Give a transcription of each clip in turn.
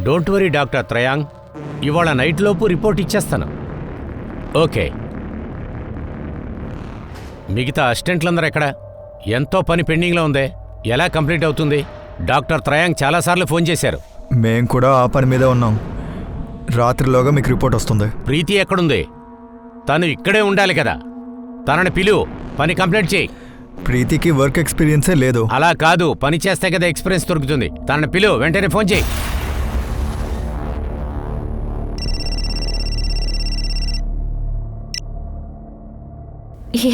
Don't worry doctor త్రయాంగ్, ఇవాళ night లోపు report ఇచ్చేస్తాను. ఓకే. మిగతా అసిస్టెంట్లందరూ ఎక్కడ? ఎంతో పని పెండింగ్లో ఉందే, ఎలా కంప్లీట్ అవుతుంది? డాక్టర్ త్రయాంగ్ చాలాసార్లు ఫోన్ చేశారు. మేం కూడా ఆ పని మీద ఉన్నాం. రాత్రిలోగా మీకు రిపోర్ట్ వస్తుంది. ప్రీతి ఎక్కడుంది? తను ఇక్కడే ఉండాలి కదా. తనని పిలువు, పని కంప్లీట్ చేయి. ప్రీతికి వర్క్ ఎక్స్పీరియన్సే లేదు. అలా కాదు, పని చేస్తే కదా ఎక్స్పీరియన్స్ దొరుకుతుంది. తనని పిలువు, వెంటనే ఫోన్ చేయి.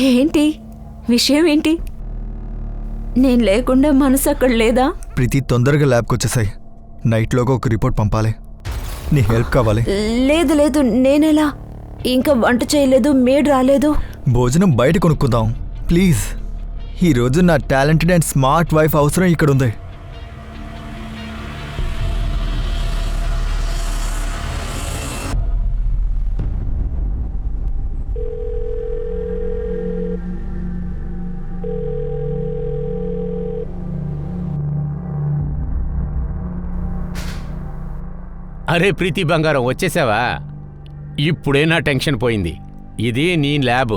ఏంటి విషయం? ఏంటి? నేను లేకుండా మనసు అక్కడ లేదా? ప్రీతి తొందరగా ల్యాబ్కి వచ్చేసాయి. నైట్లోగా ఒక రిపోర్ట్ పంపాలి. నీ హెల్ప్ కావాలి. లేదు లేదు, నేనెలా? ఇంకా వంట చేయలేదు, మేడ్ రాలేదు. భోజనం బయట కొనుక్కుందాం ప్లీజ్. ఈరోజు నా టాలెంటెడ్ అండ్ స్మార్ట్ వైఫ్ అవసరం ఇక్కడ ఉంది. అరే ప్రీతి బంగారం, వచ్చేసావా? ఇప్పుడే నా టెన్షన్ పోయింది. ఇది నీ ల్యాబ్.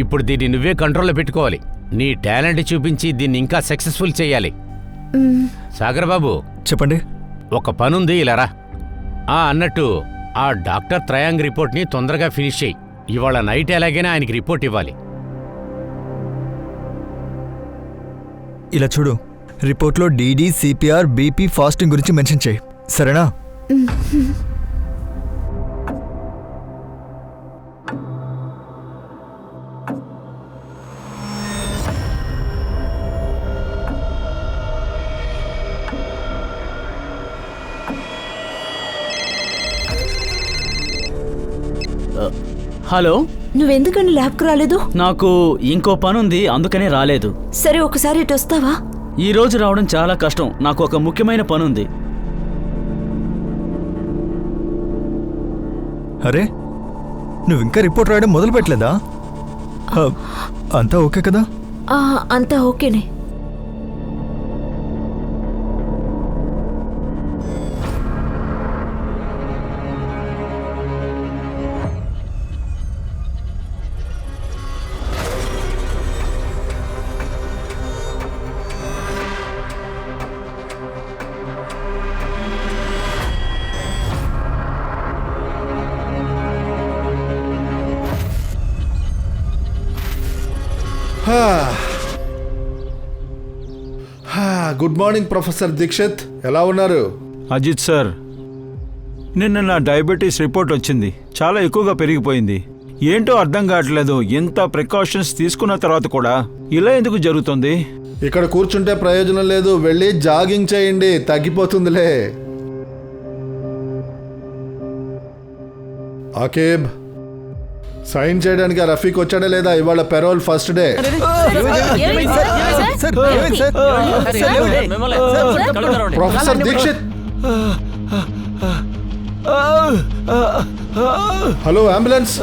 ఇప్పుడు దీన్ని నువ్వే కంట్రోల్లో పెట్టుకోవాలి. నీ టాలెంట్ చూపించి దీన్ని ఇంకా సక్సెస్ఫుల్ చేయాలి. సాగర్ బాబు, చెప్పండి. ఒక పనుంది, ఇలా రా. అన్నట్టు ఆ డాక్టర్ త్రయాంగ్ రిపోర్ట్ని తొందరగా ఫినిష్ చేయి. ఇవాళ నైట్ ఎలాగైనా ఆయనకి రిపోర్ట్ ఇవ్వాలి. ఇలా చూడు, రిపోర్ట్లో డీడీ, సిపిఆర్, బీపీ, ఫాస్టింగ్ గురించి మెన్షన్ చేయి, సరేనా? హలో, నువ్వెందుకని ల్యాబ్కి రాలేదు? నాకు ఇంకో పనుంది, అందుకనే రాలేదు. సరే, ఒకసారి ఇటు వస్తావా? ఈ రోజు రావడం చాలా కష్టం, నాకు ఒక ముఖ్యమైన పనుంది. అరే, నువ్వు ఇంకా రిపోర్ట్ రాయడం మొదలు పెట్టలేదా? అంతా ఓకే కదా? అంతా ఓకేనే. గుడ్ మార్నింగ్ ప్రొఫెసర్ దీక్షిత్, ఎలా ఉన్నారు? అజిత్ సార్, నిన్న నా డయాబెటీస్ రిపోర్ట్ వచ్చింది. చాలా ఎక్కువగా పెరిగిపోయింది. ఏంటో అర్థం కావట్లేదు. ఎంత ప్రికాషన్స్ తీసుకున్న తర్వాత కూడా ఇలా ఎందుకు జరుగుతుంది? ఇక్కడ కూర్చుంటే ప్రయోజనం లేదు, వెళ్ళి జాగింగ్ చేయండి, తగ్గిపోతుందిలే. ఆకేబ్, సైన్ చేయడానికి ఆ రఫీక్ వచ్చాడా లేదా? ఇవాళ parole first day. Professor Dikshit, hello ambulance,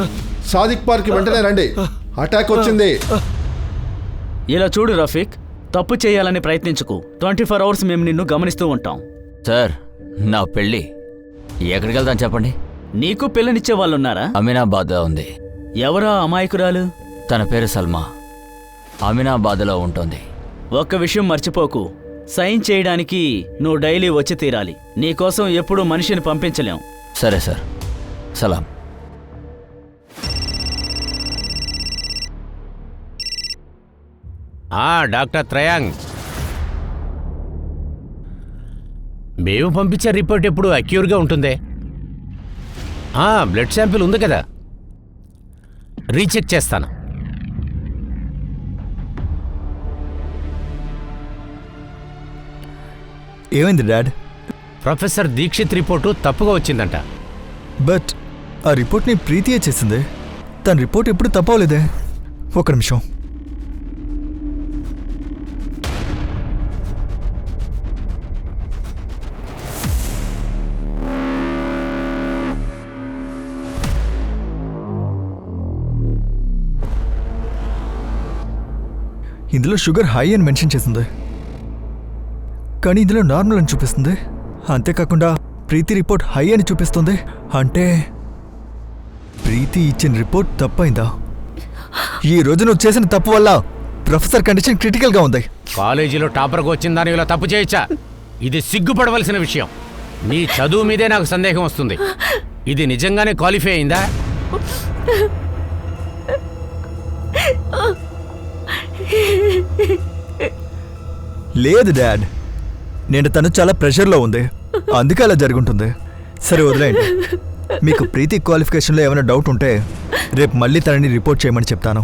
Sadiq park వెంటనే రండి, అటాక్ వచ్చింది. ఇలా చూడు రఫీక్, తప్పు చేయాలని ప్రయత్నించుకు. 24 hours మేము నిన్ను గమనిస్తూ ఉంటాం. సార్, నా పెళ్ళి ఎక్కడికి వెళ్తాను చెప్పండి? నీకు పిల్లనిచ్చే వాళ్ళున్నారా? అమీనాబాద్లో ఉంది. ఎవరా అమాయకురాలు? తన పేరు సల్మా, అమీనాబాద్లో ఉంటుంది. ఒక్క విషయం మర్చిపోకు, సైన్ చేయడానికి నువ్వు డైలీ వచ్చి తీరాలి. నీకోసం ఎప్పుడూ మనిషిని పంపించలేం. సరే సార్, సలాం. డాక్టర్ త్రయాంగ్, మేము పంపించే రిపోర్ట్ ఎప్పుడు అక్యూర్గా ఉంటుందే. బ్లడ్ శాంపిల్ ఉంది కదా, రీచెక్ చేస్తాను. ఏమైంది డాడ్? ప్రొఫెసర్ దీక్షిత్ రిపోర్టు తప్పుగా వచ్చిందంట. బట్ ఆ రిపోర్ట్ని ప్రీతియే చేసింది. తన రిపోర్ట్ ఎప్పుడు తప్పవలేదే. ఒక నిమిషం. ఇందులో షుగర్ హై అని మెన్షన్ చేసింది, కానీ ఇందులో నార్మల్ అని చూపిస్తుంది. అంతేకాకుండా ప్రీతి రిపోర్ట్ హై అని చూపిస్తుంది. అంటే ప్రీతి ఇచ్చిన రిపోర్ట్ తప్పైందా? ఈ రోజు నువ్వు చేసిన తప్పు వల్ల ప్రొఫెసర్ కండిషన్ క్రిటికల్గా ఉంది. కాలేజీలో టాపర్కి వచ్చిందని ఇలా తప్పు చేయొచ్చా? ఇది సిగ్గుపడవలసిన విషయం. నీ చదువు మీదే నాకు సందేహం వస్తుంది. ఇది నిజంగానే క్వాలిఫై అయిందా? లేదు డాడ్, నేను తను చాలా ప్రెషర్లో ఉంది, అందుకే అలా జరుగుంటుంది. సరే వదిలేయండి. మీకు ప్రీతి క్వాలిఫికేషన్లో ఏమైనా డౌట్ ఉంటే రేపు మళ్ళీ తనని రిపోర్ట్ చేయమని చెప్తాను.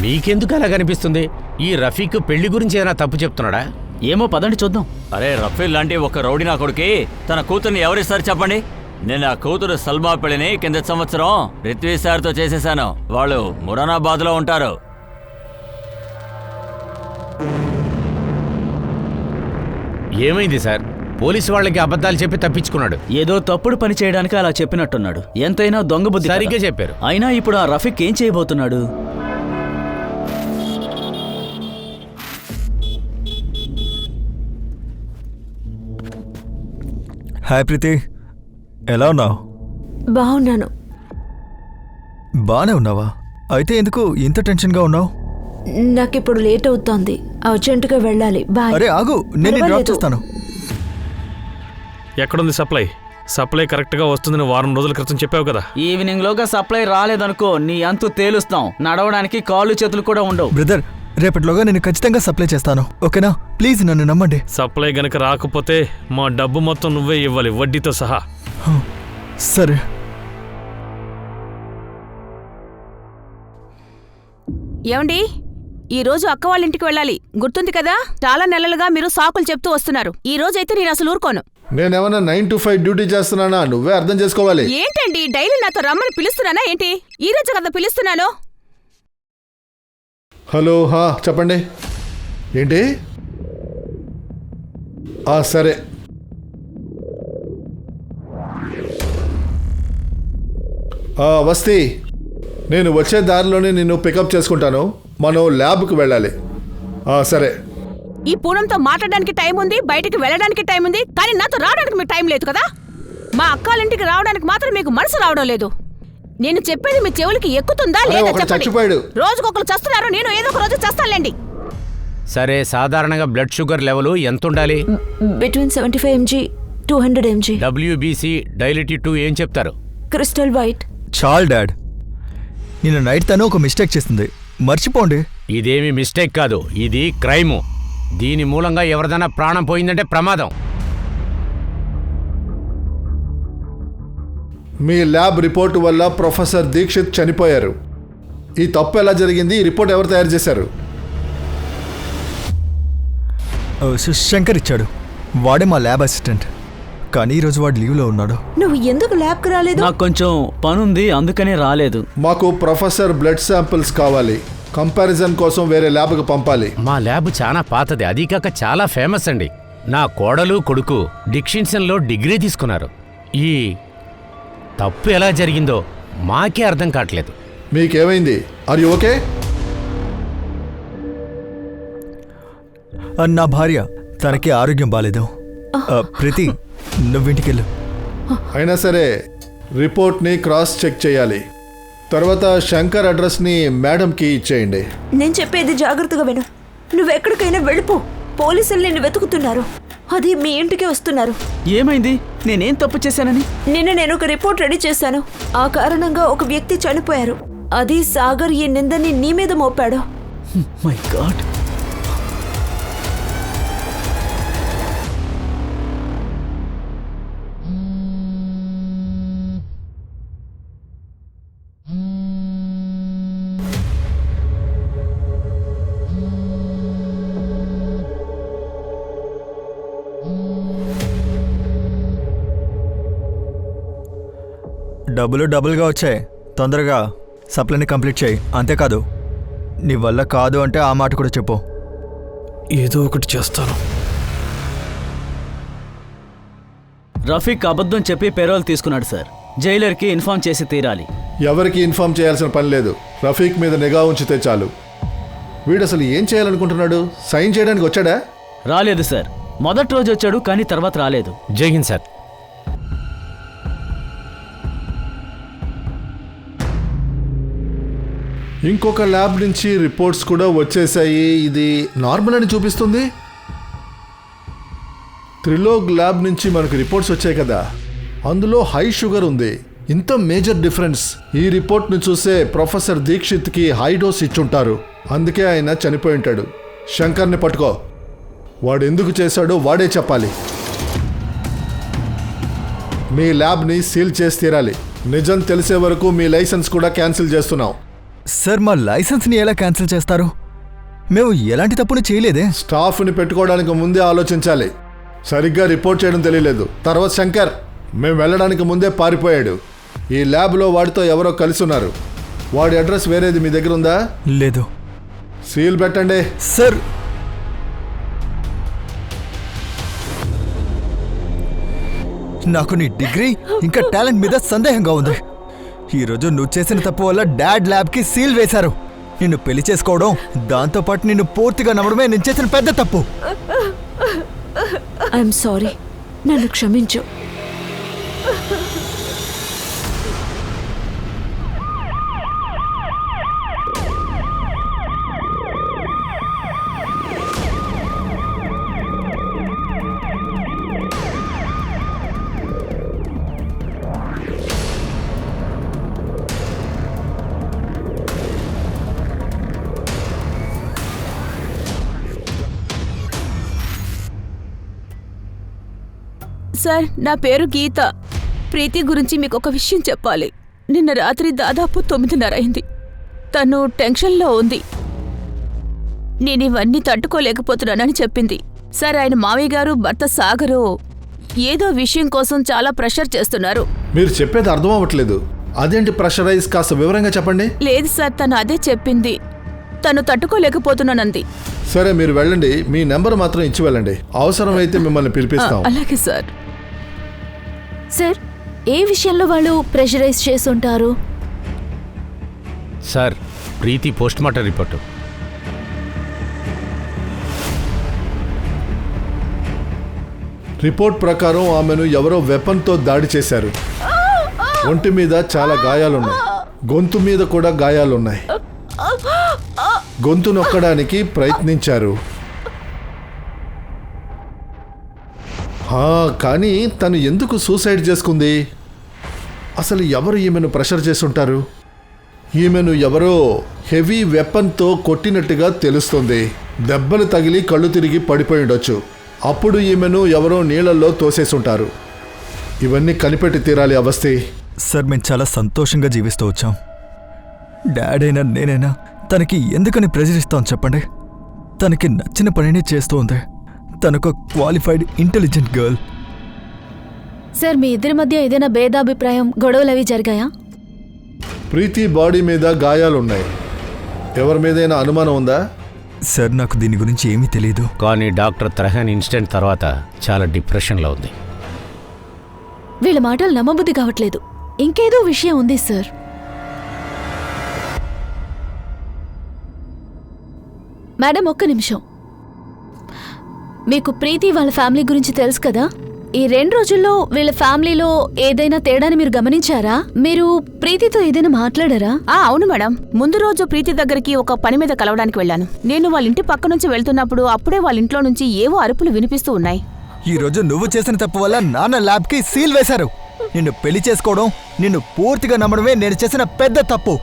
మీకెందుకు అలా కనిపిస్తుంది? ఈ రఫీక్ పెళ్లి గురించి ఏదైనా తప్పు చెప్తున్నాడా? ఏమో పదండి చూద్దాం. అరే రఫీల్ లాంటి ఒక రౌడీ నా కొడుకి తన కూతుర్ని ఎవరిస్తారు చెప్పండి? నేను ఆ కూతురు సల్మా పెళ్లిని కింద సంవత్సరం రిత్వీ సార్తో చేసేశాను. వాళ్ళు మురానాబాద్లో ఉంటారు. ఏమైంది సార్? పోలీసు వాళ్ళకి అబద్ధాలు చెప్పి తప్పించుకున్నాడు. ఏదో తప్పుడు పని చేయడానికి అలా చెప్పినట్టున్నాడు. ఎంతైనా దొంగ బుద్ధి కదా. సరిగ్గా చెప్పారు. అయినా ఇప్పుడు ఆ రఫీక్ ఏం చేయబోతున్నాడు? హాయ్ ప్రీతి, ఎలా ఉన్నావు? బాగున్నాను. బాగానే ఉన్నావా? అయితే ఎందుకు ఇంత టెన్షన్గా ఉన్నావు? నాకిప్పుడు లేట్ అవుతోంది, అర్జెంటుగా వెళ్ళాలి. బాయ్. అరే ఆగు, నేను డ్రాప్ పర్వాలేదు. చేస్తాను. ఎక్కడుంది సప్లై? సప్లై కరెక్ట్గా వస్తుందని వారం రోజుల క్రితం చెప్పావు కదా. ఈవినింగ్ లోగా సప్లై రాలేదనుకో నీ అంతు తేలుస్తాం. నడవడానికి కాళ్ళు చేతులు కూడా ఉండవు. బ్రదర్, రేపటిలోగా నేను ఖచ్చితంగా సప్లై చేస్తాను, ఓకేనా? ప్లీజ్ నన్ను నమ్మండి. సప్లై గనక రాకపోతే మా డబ్బు మొత్తం నువ్వే ఇవ్వాలి, వడ్డీతో సహా. సరే. ఏమండి, ఈ రోజు అక్క వాళ్ళ ఇంటికి వెళ్ళాలి, గుర్తుంది కదా? చాలా నెలలుగా మీరు సాకులు చెప్తూ వస్తున్నారు. ఈ రోజైతే నేను అసలు ఊరుకోను. నేనేమన్నా 9 to 5 డ్యూటీ చేస్తున్నానా? నువ్వే అర్థం చేసుకోవాలి. ఏంటండి డైలీ నాతో రమ్మని పిలుస్తున్నానా ఏంటి? ఈ రోజు కదా పిలుస్తున్నాను. హలో, చెప్పండి. ఏంటి? సరే. వస్తీ, నేను వచ్చే దారిలోనే నిన్ను పికప్ చేసుకుంటాను. మనం ల్యాబ్కి వెళ్ళాలి. సరే. ఈ పూనంతో మాట్లాడడానికి టైం ఉంది, బయటికి వెళ్ళడానికి టైం ఉంది, కానీ నాతో రావడానికి మీకు టైం లేదు కదా? మా అక్కాలింటికి రావడానికి మాత్రం మీకు మనసు రావడం లేదు. నేను చెప్పేది మీ చెవులకి ఎక్కుతుందా లేదా చెప్పండి. చచ్చిపోయాడు. రోజుకొకరు చస్తున్నారు, నేను ఏదో ఒక రోజు చస్తానులేండి. సరే, సాధారణంగా బ్లడ్ షుగర్ లెవెల్ ఎంత ఉండాలి? Between 75 mg 200 mg. WBC డైలిటీ 2 ఏం చెప్తారు? Crystal white. చాల్ డాడ్, నిన్న నైట్ తను ఒక మిస్టేక్ చేస్తుంది, మర్చిపోండి. ఇదేమి మిస్టేక్ కాదు, ఇది క్రైము. దీని మూలంగా ఎవరిదైనా ప్రాణం పోయిందంటే ప్రమాదం. మీ ల్యాబ్ రిపోర్టు వల్ల ప్రొఫెసర్ దీక్షిత్ చనిపోయారు. ఈ తప్పు ఎలా జరిగింది? ఈ రిపోర్ట్ ఎవరు తయారు చేశారు? శంకర్ ఇచ్చాడు, వాడే మా ల్యాబ్ అసిస్టెంట్. కానీ ఈరోజు వాడు లీవ్లో ఉన్నాడు. నువ్వు ఎందుకు ల్యాబ్కి రాలేదు? నాకు కొంచెం పనుంది, అందుకనే రాలేదు. మాకు ప్రొఫెసర్ బ్లడ్ శాంపిల్స్ కావాలి, కంపారిజన్ కోసం వేరే ల్యాబ్కి పంపాలి. మా ల్యాబ్ చాలా పాతది, అదీ కాక చాలా ఫేమస్ అండి. నా కోడలు కొడుకు డిక్షన్సన్లో డిగ్రీ తీసుకున్నారు. ఈ తప్పు ఎలా జరిగిందో మాకే అర్థం కావట్లేదు. మీకేమైంది? Are you okay? నా భార్య, తనకి ఆరోగ్యం బాలేదు. ప్రీతి, నువ్వింటికెళ్ళు. అయినా సరే రిపోర్ట్ని క్రాస్ చెక్ చేయాలి. తర్వాత శంకర్ అడ్రస్ని మేడంకి ఇచ్చేయండి. నేను చెప్పేది జాగ్రత్తగా విను. నువ్వెక్కడికైనా వెళ్ళిపో. పోలీసులు నిన్ను వెతుకుతున్నారు, అది మీ ఇంటికి వస్తున్నారు. ఏమైంది? నేనేం తప్పు చేశానని? నిన్న నేను ఒక రిపోర్ట్ రెడీ చేశాను. ఆ కారణంగా ఒక వ్యక్తి చనిపోయారు. అది సాగర్ ఈ నిందని నీ మీద మోపాడు. My God. డబ్బులు డబుల్గా వచ్చాయి, తొందరగా సప్లైని కంప్లీట్ చేయి. అంతేకాదు, నీ వల్ల కాదు అంటే ఆ మాట కూడా చెప్పు. ఏదో ఒకటి చేస్తాను. రఫీక్ అబద్ధం చెప్పి పెరోల్ తీసుకున్నాడు సార్. జైలర్కి ఇన్ఫార్మ్ చేసి తీరాలి. ఎవరికి ఇన్ఫార్మ్ చేయాల్సిన పని లేదు. రఫీక్ మీద నిఘా ఉంచితే చాలు. వీడు అసలు ఏం చేయాలనుకుంటున్నాడు? సైన్ చేయడానికి వచ్చాడా? రాలేదు సార్. మొదటి రోజు వచ్చాడు కానీ తర్వాత రాలేదు. జై హింద్ సార్. ఇంకొక ల్యాబ్ నుంచి రిపోర్ట్స్ కూడా వచ్చేసాయి. ఇది నార్మల్ అని చూపిస్తుంది. త్రిలోక్ ల్యాబ్ నుంచి మనకు రిపోర్ట్స్ వచ్చాయి కదా, అందులో హై షుగర్ ఉంది. ఇంత మేజర్ డిఫరెన్స్. ఈ రిపోర్ట్ని చూసే ప్రొఫెసర్ దీక్షిత్కి హై డోస్ ఇచ్చుంటారు, అందుకే ఆయన చనిపోయి ఉంటాడు. శంకర్ని పట్టుకో, వాడు ఎందుకు చేశాడో వాడే చెప్పాలి. మీ ల్యాబ్ని సీల్ చేసి తీరాలి. నిజం తెలిసే వరకు మీ లైసెన్స్ కూడా క్యాన్సిల్ చేస్తున్నాం. సార్ మా లైసెన్స్ని ఎలా క్యాన్సిల్ చేస్తారు? మేము ఎలాంటి తప్పును చేయలేదే. స్టాఫ్ని పెట్టుకోవడానికి ముందే ఆలోచించాలి. సరిగ్గా రిపోర్ట్ చేయడం తెలియలేదు. తర్వాత శంకర్ మేము వెళ్ళడానికి ముందే పారిపోయాడు. ఈ ల్యాబ్లో వాడితో ఎవరో కలిసి ఉన్నారు. వాడి అడ్రస్ వేరేది మీ దగ్గర ఉందా? లేదు. సీల్ పెట్టండి. సార్ నాకు నీ డిగ్రీ ఇంకా టాలెంట్ మీద సందేహంగా ఉంది. ఈరోజు నువ్వు చేసిన తప్పు వల్ల డాడ్ ల్యాబ్కి సీల్ వేశారు. నిన్ను పెళ్లి చేసుకోవడం, దాంతోపాటు నిన్ను పూర్తిగా నమ్మడమే నేను చేసిన పెద్ద తప్పు. ఐఎమ్ సారీ, నన్ను క్షమించు. సార్, నా పేరు గీత. ప్రీతి గురించి మీకు ఒక విషయం చెప్పాలి. నిన్న రాత్రి దాదాపు 9:30 అయింది. తను టెన్షన్లో ఉంది. నేను ఇవన్నీ తట్టుకోలేకపోతున్నానని చెప్పింది. సార్, ఆయన మావయ్య గారు భర్త సాగరు ఏదో విషయం కోసం చాలా ప్రెషర్ చేస్తున్నారు. మీరు చెప్పేది అర్థం అవ్వట్లేదు. అదేంటి ప్రెషరైజ్? కాస్త వివరంగా చెప్పండి. లేదు సార్, తను అదే చెప్పింది. తను తట్టుకోలేకపోతున్నానంది. సరే, మీరు వెళ్ళండి. మీ నెంబర్ మాత్రం ఇచ్చి వెళ్ళండి. అవసరమైతే మిమ్మల్ని పిలిపిస్తాం. అలాగే సార్. సార్, ఏ విషయంలో వాళ్ళు ప్రెషరైజ్ చేసుంటారు? సార్, ప్రీతి పోస్ట్మార్టం రిపోర్టు. రిపోర్ట్ ప్రకారం ఆమెను ఎవరో వెపన్తో దాడి చేశారు. ఒంటి మీద చాలా గాయాలున్నాయి. గొంతు మీద కూడా గాయాలున్నాయి. గొంతు నొక్కడానికి ప్రయత్నించారు. కానీ తను ఎందుకు సూసైడ్ చేసుకుంది? అసలు ఎవరు ఈమెను ప్రెషర్ చేసుంటారు? ఈమెను ఎవరో హెవీ వెపన్తో కొట్టినట్టుగా తెలుస్తుంది. దెబ్బలు తగిలి కళ్ళు తిరిగి పడిపోయి ఉండొచ్చు. అప్పుడు ఈమెను ఎవరో నీళ్ళల్లో తోసేసుంటారు. ఇవన్నీ కనిపెట్టి తీరాలి అవస్థి. సార్, మేము చాలా సంతోషంగా జీవిస్తూ వచ్చాం. డాడ్ అయినా నేనైనా తనకి ఎందుకని ప్రెజర్ ఇస్తాం చెప్పండి? తనకి నచ్చిన పనిని చేస్తూ ఉంది. తనకు క్వాలిఫైడ్ ఇంటెలిజెంట్ గర్ల్. సార్, మీ ఇద్దరి మధ్య ఏదైనా భేదాభిప్రాయం, గొడవలవి జరిగాయా? ప్రీతి బాడీ మీద గాయాలున్నాయి. ఎవరి మీదైనా అనుమానం ఉందా? సార్, నాకు దీని గురించి ఏమీ తెలియదు. కానీ డాక్టర్ త్రహాన్ ఇన్సిడెంట్ తర్వాత చాలా డిప్రెషన్లో ఉంది. వీళ్ళ మాటలు నమ్మబుద్ధి కావట్లేదు. ఇంకేదో విషయం ఉంది సార్. మేడం, ఒక్క నిమిషం. మీకు ప్రీతి వాళ్ళ ఫ్యామిలీ గురించి తెలుసు కదా? ఈ 2 రోజుల్లో వీళ్ళ ఫ్యామిలీలో ఏదైనా తేడాని మీరు గమనించారా? మీరు ప్రీతితో ఏదైనా మాట్లాడారా? అవును మేడం. ముందు రోజు ప్రీతి దగ్గరికి ఒక పని మీద కలవడానికి వెళ్ళాను. నేను వాళ్ళ ఇంటి పక్క నుంచి వెళ్తున్నప్పుడు అప్పుడే వాళ్ళ ఇంట్లో నుంచి ఏవో అరుపులు వినిపిస్తూ ఉన్నాయి. ఈ రోజు నువ్వు చేసిన తప్పు వల్ల నాన్న ల్యాబ్కి సీల్ వేశారు. నిన్ను పెళ్లి చేసుకోవడం, నిన్ను పూర్తిగా నమ్మడమే నేను చేసిన పెద్ద తప్పు.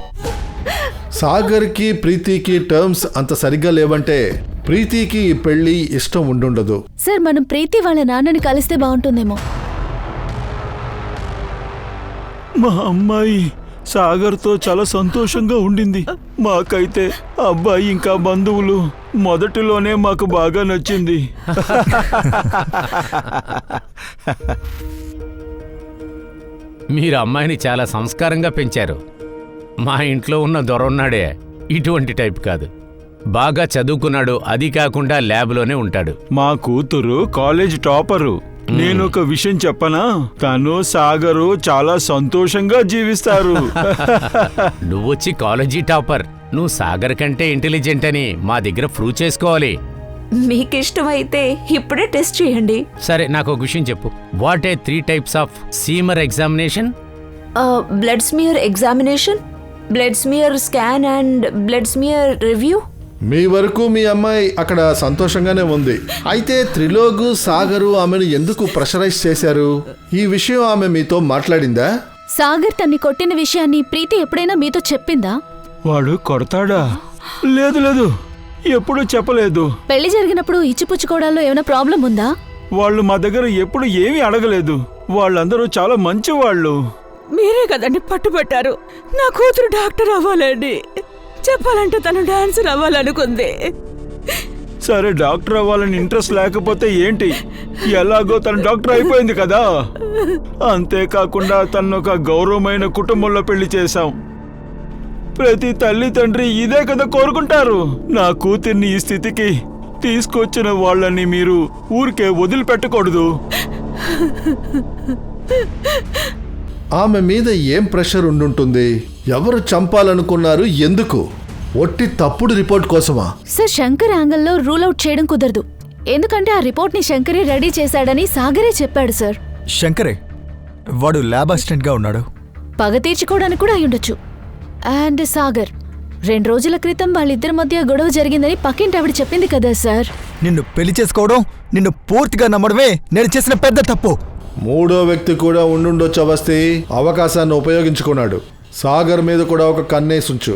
సాగర్కి ప్రీతికి టర్మ్స్ అంత సరిగ్గా లేవంటే ప్రీతికి ఈ పెళ్లి ఇష్టం ఉండుండదు. సార్, మనం ప్రీతి వాళ్ళ నాన్నని కలిస్తే బాగుంటుందేమో. మా అమ్మాయి సాగర్తో చాలా సంతోషంగా ఉండింది. మాకైతే అబ్బాయి ఇంకా బంధువులు మొదటిలోనే మాకు బాగా నచ్చింది. మీరు అమ్మాయిని చాలా సంస్కారంగా పెంచారు. మా ఇంట్లో ఉన్న దొరున్నాడే ఇటువంటి టైప్ కాదు. బాగా చదువుకున్నాడు, అది కాకుండా ల్యాబ్లోనే ఉంటాడు. మా కూతురు కాలేజ్ టాపరు. నేను ఒక విషయం చెప్పనా? తను సాగరు చాలా సంతోషంగా జీవిస్తారు. నువ్వొచ్చి కాలేజీ టాపర్, నువ్వు సాగర్ కంటే ఇంటెలిజెంట్ అని మా దగ్గర ప్రూవ్ చేసుకోవాలి. మీకు ఇష్టమైతే ఇప్పుడే టెస్ట్ చేయండి. సరే నాకు ఒక విషయం చెప్పు. What are 3 types of smear examination? Blood smear examination, blood smear scan and blood smear review. మీ వరకు మీ అమ్మాయి అక్కడ సంతోషంగానే ఉంది. అయితే త్రిలోక్, సాగరు ఆమెను ఎందుకు ప్రెషరైజ్ చేశారు? ఈ విషయం ఆమె మీతో మాట్లాడిందా? సాగర్ తన్ని కొట్టిన విషయాన్ని ప్రీతి ఎప్పుడైనా మీతో చెప్పిందా? వాడు కొడతాడా? లేదు లేదు, ఎప్పుడూ చెప్పలేదు. పెళ్లి జరిగినప్పుడు ఇచ్చిపుచ్చుకోవడాల్లో ఏమైనా ప్రాబ్లం ఉందా? వాళ్ళు మా దగ్గర ఎప్పుడు ఏమీ అడగలేదు. వాళ్ళందరూ చాలా మంచి వాళ్ళు. మీరే కదండి పట్టుబట్టారు. నా కూతురు డాక్టర్ అవ్వాలండి. చెప్పాలంటే తను డాన్సర్ అవ్వాలనుకుంది. సరే, డాక్టర్ అవ్వాలని ఇంట్రెస్ట్ లేకపోతే ఏంటి? ఎలాగో తను డాక్టర్ అయిపోయింది కదా. అంతేకాకుండా తను ఒక గౌరవమైన కుటుంబంలో పెళ్లి చేశాం. ప్రతి తల్లి తండ్రి ఇదే కదా కోరుకుంటారు. నా కూతుర్ని ఈ స్థితికి తీసుకొచ్చిన వాళ్ళని మీరు ఊరికే వదిలిపెట్టకూడదు. ఆమె మీద ఏం ప్రెషర్ ఉండుంటుంది? ఎవరు చంపాలనుకున్నారు? ఎందుకు? ఒట్టి తప్పుడు రిపోర్ట్ కోసమా? సార్, శంకర్ యాంగిల్లో రూల్ అవుట్ చేయడం కుదరదు. ఎందుకంటే ఆ రిపోర్ట్ ని శంకరే రెడీ చేశాడని సాగరే చెప్పాడు సార్. శంకరే, వాడు ల్యాబ్ అసిస్టెంట్గా ఉన్నాడు. పగ తీర్చుకోవడానికి కూడా అయ్యుండొచ్చు. అండ్ సాగర్, 2 రోజుల క్రితం వాళ్ళిద్దరి మధ్య గొడవ జరిగిందని పక్కింటి ఆవిడ చెప్పింది కదా సార్. నిన్ను పెళ్లి చేసుకోవడం, నిన్ను పూర్తిగా నమ్మడమే నేను చేసిన పెద్ద తప్పు. 3వ వ్యక్తి కూడా ఉండుండొచ్చు. అవస్థి అవకాశాన్ని ఉపయోగించుకున్నాడు. సాగర్ మీద కూడా ఒక కన్నేసుంచు.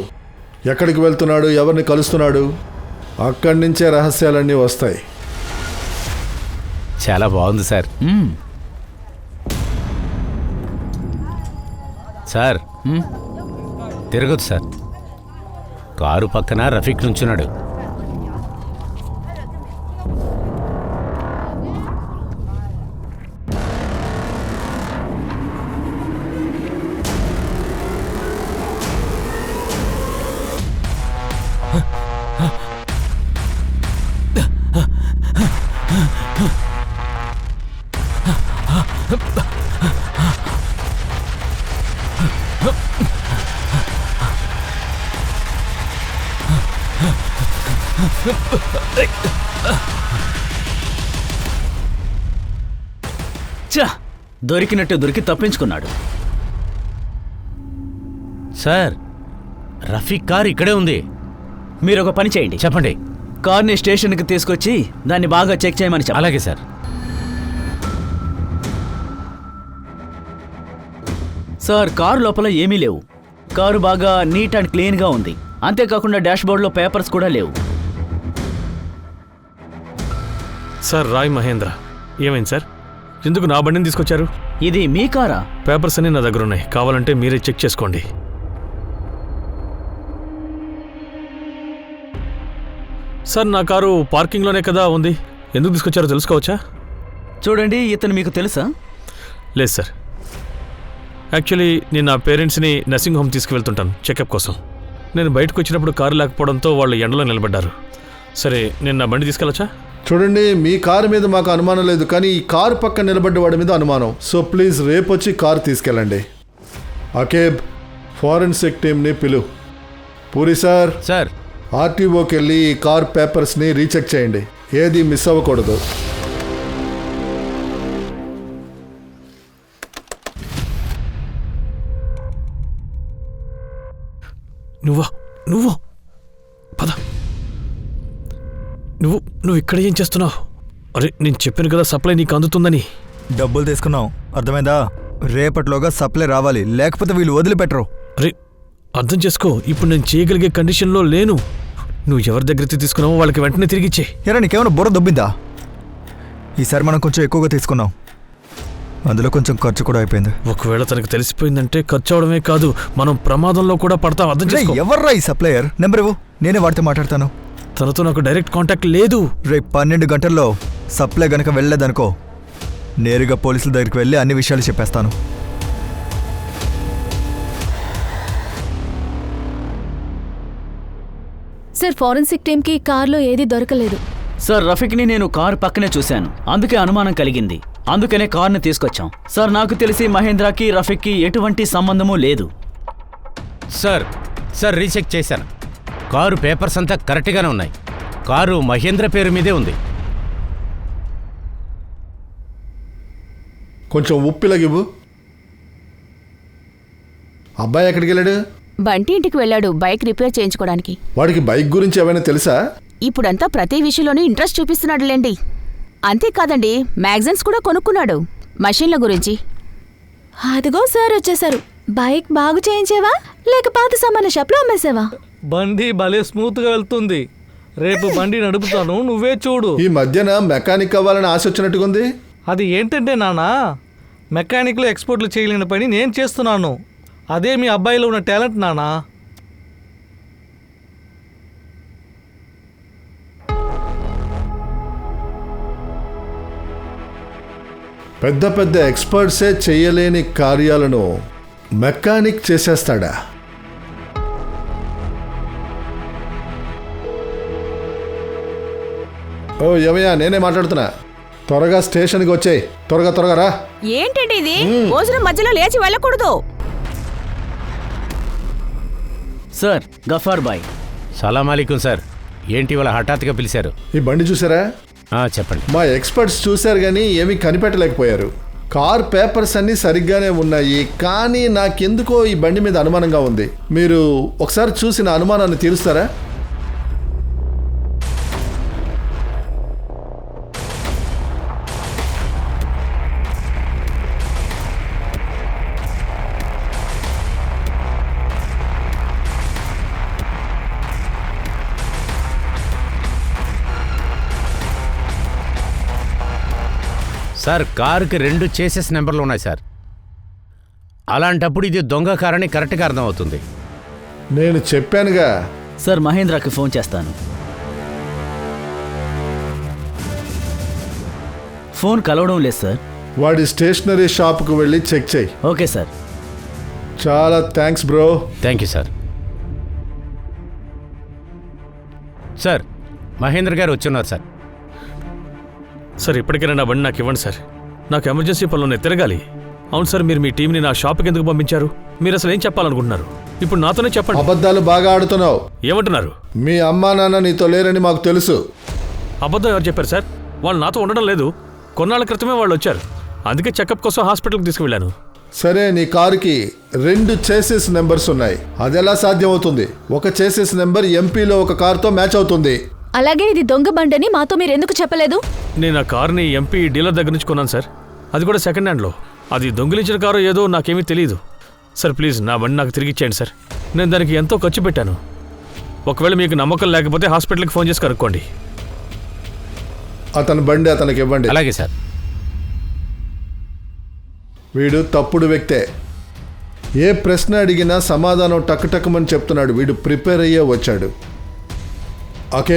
ఎక్కడికి వెళ్తున్నాడు, ఎవరిని కలుస్తున్నాడు, అక్కడి నుంచే రహస్యాలన్నీ వస్తాయి. చాలా బాగుంది సార్. సార్, తిరగదు సార్. కారు పక్కన రఫీక్ నుంచున్నాడు. దొరికినట్టు దొరికి తప్పించుకున్నాడు. సార్, రఫీక్ కార్ ఇక్కడే ఉంది. మీరు ఒక పని చేయండి. చెప్పండి. కార్ని స్టేషన్కి తీసుకొచ్చి దాన్ని బాగా చెక్ చేయమని చెప్పండి. అలాగే సార్. సార్, కారు లోపల ఏమీ లేవు. కారు బాగా నీట్ అండ్ క్లీన్గా ఉంది. అంతేకాకుండా డాష్బోర్డ్లో పేపర్స్ కూడా లేవు. సార్, రాయ్ మహేంద్ర. ఏమైంది సార్? ఎందుకు నా బండిని తీసుకొచ్చారు? ఇది మీ కారా? పేపర్స్ అన్నీ నా దగ్గర ఉన్నాయి. కావాలంటే మీరే చెక్ చేసుకోండి. సార్, నా కారు పార్కింగ్లోనే కదా ఉంది. ఎందుకు తీసుకొచ్చారో తెలుసుకోవచ్చా? చూడండి, ఇతను మీకు తెలుసా? లేదు సార్. యాక్చువల్లీ నేను నా పేరెంట్స్ని నర్సింగ్ హోమ్ తీసుకువెళ్తుంటాను చెకప్ కోసం. నేను బయటకు వచ్చినప్పుడు కారు లేకపోవడంతో వాళ్ళు ఎండలో నిలబడ్డారు. సరే, నేను నా బండి తీసుకెళ్ళొచ్చా? చూడండి, మీ కారు మీద మాకు అనుమానం లేదు, కానీ ఈ కారు పక్కన నిలబడ్డ వాడి మీద అనుమానం. సో ప్లీజ్ రేపు వచ్చి కారు తీసుకెళ్ళండి. అకేబ్, ఫారెన్సిక్ టీమ్ని పిలు. పూరి సార్, సార్, ఆర్టీఓకి వెళ్ళి ఈ కార్ పేపర్స్ని రీచెక్ చేయండి. ఏది మిస్ అవ్వకూడదు. నువ్వు పద. నువ్వు ఇక్కడ ఏం చేస్తున్నావు? అరే, నేను చెప్పాను కదా సప్లై నీకు అందుతుందని. డబ్బులు తీసుకున్నావు, అర్థమైందా? రేపటిలోగా సప్లై రావాలి, లేకపోతే వీళ్ళు వదిలిపెట్టరు. అరే, అర్థం చేసుకో. ఇప్పుడు నేను చేయగలిగే కండిషన్లో లేను. నువ్వు ఎవరి దగ్గర తీసుకున్నావో వాళ్ళకి వెంటనే తిరిగిచ్చే. ఎరా, నీకేమైనా బుర్ర దొబ్బిందా? ఈసారి మనం కొంచెం ఎక్కువగా తీసుకున్నాం, అందులో కొంచెం ఖర్చు కూడా అయిపోయింది. ఒకవేళ తనకు తెలిసిపోయిందంటే ఖర్చు అవడమే కాదు, మనం ప్రమాదంలో కూడా పడతాం. అర్థం చేసుకో. ఎవర్రా ఈ సప్లయర్? నెంబర్ ఇవ్వు, నేనే వాడితో మాట్లాడతాను. తనతో నాకు డైరెక్ట్ కాంటాక్ట్ లేదు. రేపు 12 గంటల్లో సప్లై గనక వెళ్ళలేదనుకో, నేరుగా పోలీసుల దగ్గరికి వెళ్ళి అన్ని విషయాలు చెప్పేస్తాను. సార్, ఫారెన్సిక్ టీమ్కి కార్లో ఏది దొరకలేదు. సార్, రఫీక్ని నేను కారు పక్కనే చూశాను, అందుకే అనుమానం కలిగింది. అందుకనే కార్ని తీసుకొచ్చాం. సార్, నాకు తెలిసి మహేంద్రకి రఫీక్కి ఎటువంటి సంబంధమూ లేదు. సార్, రీచెక్ చేశాను. కారు పేపర్స్ అంతా కరెక్ట్గానే ఉన్నాయి. కారు మహేంద్ర పేరు మీదే ఉంది. కొంచెం ఉప్పిలగివ్వు. అబ్బాయి ఎక్కడికి వెళ్ళాడు? బంటి ఇంటికి వెళ్ళాడు బైక్ రిపేర్ చేయించుకోవడానికి. వాడికి బైక్ గురించి ఏమైనా తెలుసా? ఇప్పుడంతా ప్రతి విషయంలోనూ ఇంట్రెస్ట్ చూపిస్తున్నాడులేండి. అంతేకాదండి, మ్యాగజైన్స్ కూడా కొనుక్కున్నాడు మషిన్ల గురించి. అదిగో సార్ వచ్చేసారు. బైక్ బాగు చేయించేవా లేక పాత సామాన్ల షాప్లో అమ్మేసావా? బండి భలే స్మూత్గా వెళ్తుంది. రేపు బండి నడుపుతాను, నువ్వే చూడు. ఈ మధ్యన మెకానిక్ అవ్వాలని ఆశ వచ్చినట్టుగా ఉంది. అది ఏంటంటే నానా, మెకానిక్లో ఎక్స్పోర్ట్లు చేయలేని పని నేను చేస్తున్నాను. అదే మీ అబ్బాయిలో ఉన్న టాలెంట్ నానా. పెద్ద పెద్ద ఎక్స్పర్ట్సే చేయలేని కార్యాలను మెకానిక్ చేసేస్తాడా? ఓ ఏమయ్యా, నేనే మాట్లాడుతున్నా. త్వరగా స్టేషన్కి వచ్చేయ్. త్వరగా రా. ఏంటండి ఇది? భోజనం మధ్యలో లేచి వెళ్ళకూడదు. Sir, Ghaffar bye. సలాం అలైకుం సార్. ఏంటి ఇవాళ హఠాత్తుగా పిలిచారు? ఈ బండి చూసారా? చెప్పండి. మా ఎక్స్పర్ట్స్ చూశారు కానీ ఏమీ కనిపెట్టలేకపోయారు. కార్ పేపర్స్ అన్నీ సరిగ్గానే ఉన్నాయి, కానీ నాకెందుకో ఈ బండి మీద అనుమానంగా ఉంది. మీరు ఒకసారి చూసి నా అనుమానాన్ని తీరుస్తారా? సార్, కారుకి 2 చేసెస్ నెంబర్లు ఉన్నాయి సార్. అలాంటప్పుడు ఇది దొంగ కారని కరెక్ట్గా అర్థమవుతుంది. నేను చెప్పానుగా. సార్, మహేంద్రకి ఫోన్ చేస్తాను. ఫోన్ కలవడం లేదు సార్. వాడి స్టేషనరీ షాప్కు వెళ్ళి చెక్ చేయి. Okay sir. చాలా thanks bro. Thank you sir. Sir, Mahendra garu వచ్చున్నారు సార్. సార్, ఇప్పటికైనా నా బండి నాకు ఇవ్వండి సార్. నాకు ఎమర్జెన్సీ పనులు తిరగాలి. అవును సార్, మీరు మీ టీంని నా షాప్కి ఎందుకు పంపించారు? మీరు అసలు ఏం చెప్పాలనుకుంటున్నారు? ఇప్పుడు నాతోనే చెప్పండి. అబద్ధాలు బాగా ఆడుతున్నావు. ఏమంటున్నారు? మీ అమ్మా నాన్న నీతో లేరని మాకు తెలుసు. అబద్ధం ఎవరు చెప్పారు సార్? వాళ్ళు నాతో ఉండడం లేదు. కొన్నాళ్ళ క్రితమే వాళ్ళు వచ్చారు. అందుకే చెకప్ కోసం హాస్పిటల్కి తీసుకువెళ్ళాను. సరే, నీ కారుకి 2 చేసెస్ నెంబర్స్ ఉన్నాయి. అది ఎలా సాధ్యం అవుతుంది? ఒక చేసెస్ నెంబర్ ఎంపీలో ఒక కారుతో మ్యాచ్ అవుతుంది. అలాగే ఇది దొంగ బండని మాతో మీరు ఎందుకు చెప్పలేదు? నేను ఆ కార్ని ఎంపీ డీలర్ దగ్గర నుంచి కొన్నాను సార్. అది కూడా సెకండ్ హ్యాండ్లో. అది దొంగిలించిన కారు ఏదో నాకేమీ తెలియదు. సార్, ప్లీజ్ నా బండి నాకు తిరిగి ఇచ్చేయండి సార్. నేను దానికి ఎంతో ఖర్చు పెట్టాను. ఒకవేళ మీకు నమ్మకం లేకపోతే హాస్పిటల్కి ఫోన్ చేసి కనుక్కోండి. అతని బండి అతనికి ఇవ్వండి. అలాగే సార్. వీడు తప్పుడు వ్యక్తే. ఏ ప్రశ్న అడిగినా సమాధానం టక్కుటక్కుమని చెప్తున్నాడు. వీడు ప్రిపేర్ అయ్యే వచ్చాడు. Okay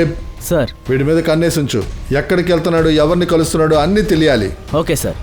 sir. వీడి మీద కన్నేసి ఉంచు. ఎక్కడికి వెళ్తున్నాడు, ఎవరిని కలుస్తున్నాడు అన్నీ తెలియాలి. Okay sir.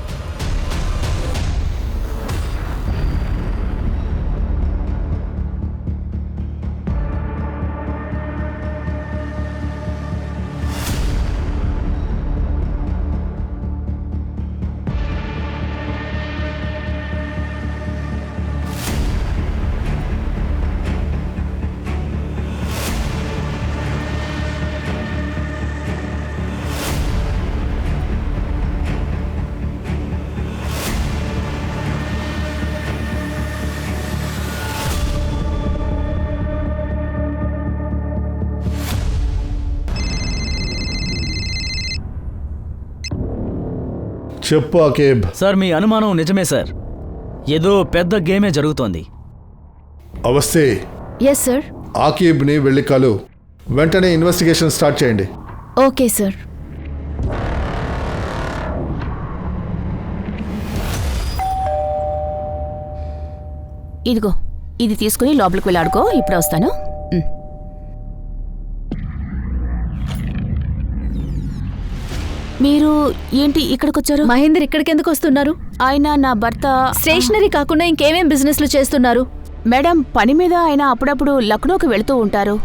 చెప్పు అకేబ్. సార్, మీ అనుమానం నిజమే సార్. ఏదో పెద్ద గేమే జరుగుతోంది. అవస్థే. Yes sir. ఆకీబ్ని వెళ్ళి కలు. వెంటనే ఇన్వెస్టిగేషన్ స్టార్ట్ చేయండి. Okay sir. ఇదిగో, ఇది తీసుకుని లోపలికి వెళ్ళి ఆడుకో. ఇప్పుడు వస్తాను. మీరు ఏంటి ఇక్కడికొచ్చారు? మహేందర్ ఇక్కడికి ఎందుకు వస్తున్నారు? ఆయన నా భర్త. స్టేషనరీ కాకుండా ఇంకేమేం బిజినెస్లు చేస్తున్నారు? మేడం, పని మీద ఆయన అప్పుడప్పుడు లక్నోకి వెళుతూ ఉంటారు.